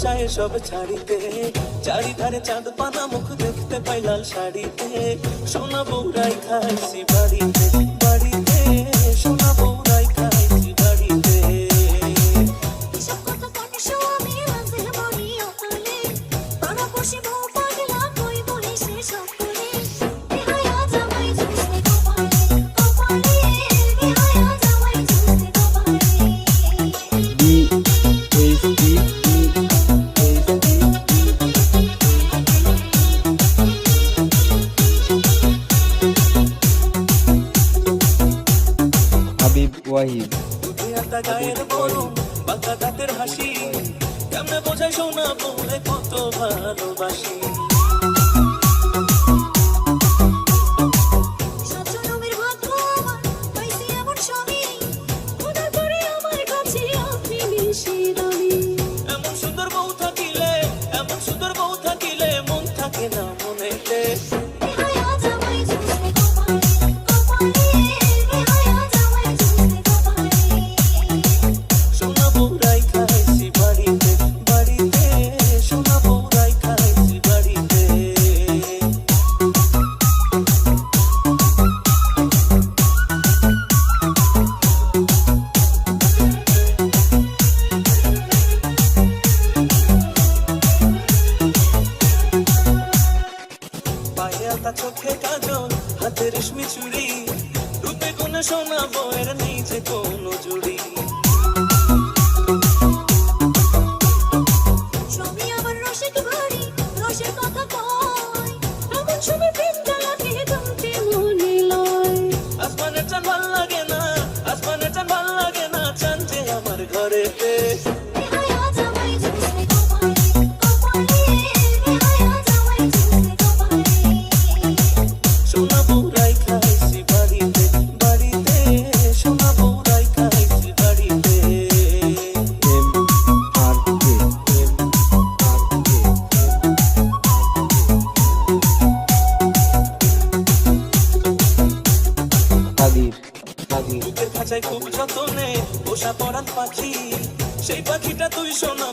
চায় সব ছাড়িতে, চারিধারে চাঁদ পানা মুখ দেখতে পাই লাল শাড়িতে। সোনা বউরাই খাইছি বাড়িতে বাড়িতে, সোনা বউরাই খাইছি বাড়িতে। এসব কথা কানে শো আমি মাঝে মরি অকালে, পাড়া বসে বউ পাগলা কই বলে সে সকলে। বিহায়া জামাই ঝুলছে কপালে কপালে, বিহায়া জামাই ঝুলছে কপালে। হাবিব ওয়াহিদ। দুধে আটা গায়ের বরণ, বাঁকা দাঁতের হাসি, কেমনে বোঝাই সোনা বউরে কত ভালোবাসি। সব জনমের ভাগ্য আমার, পাইছি এমন স্বামী, খোদার করে আমার কাছে আপনি বেশি দামি। এমন সুন্দর বউ থাকিলে, এমন সুন্দর বউ থাকিলে মন থাকে না মনেতে। বিহায়া জামাই ঝুলছে কপালে কপালে, বিহায়া জামাই ঝুলছে কপালে। সোনা বউরাই খাইছি বাড়িতে বাড়িতে, সোনা বউরাই খাইছি বাড়িতে। পায়ে আলতা চোখে কাজল, হাতে রেশমি চুড়ি, রূপে গুণে সোনা বউয়ের নেই যে কোনো জুড়ি। স্বামী আমার রসিক ভারী, রসের কথা কয়, এমন ছবি প্রেমটা লাগে তোমাকে মনে লয়। আসমানের চাঁদ ভাল লাগে না, আসমানের চাঁদ ভাল লাগে না, চাঁদ যে আমার ঘরেতে। বিহায়া জামাই ঝুলছে কপালে কপালে, বিহায়া জামাই ঝুলছে কপালে। সোনা বউরাই খাইছি বাড়িতে বাড়িতে, সোনা বউরাই খাইছি বাড়িতে। MRK কাদির কাদির। বুকের খাঁচায় খুব যতনে পোষা পরান পাখি, সেই পাখিটা তুই সোনা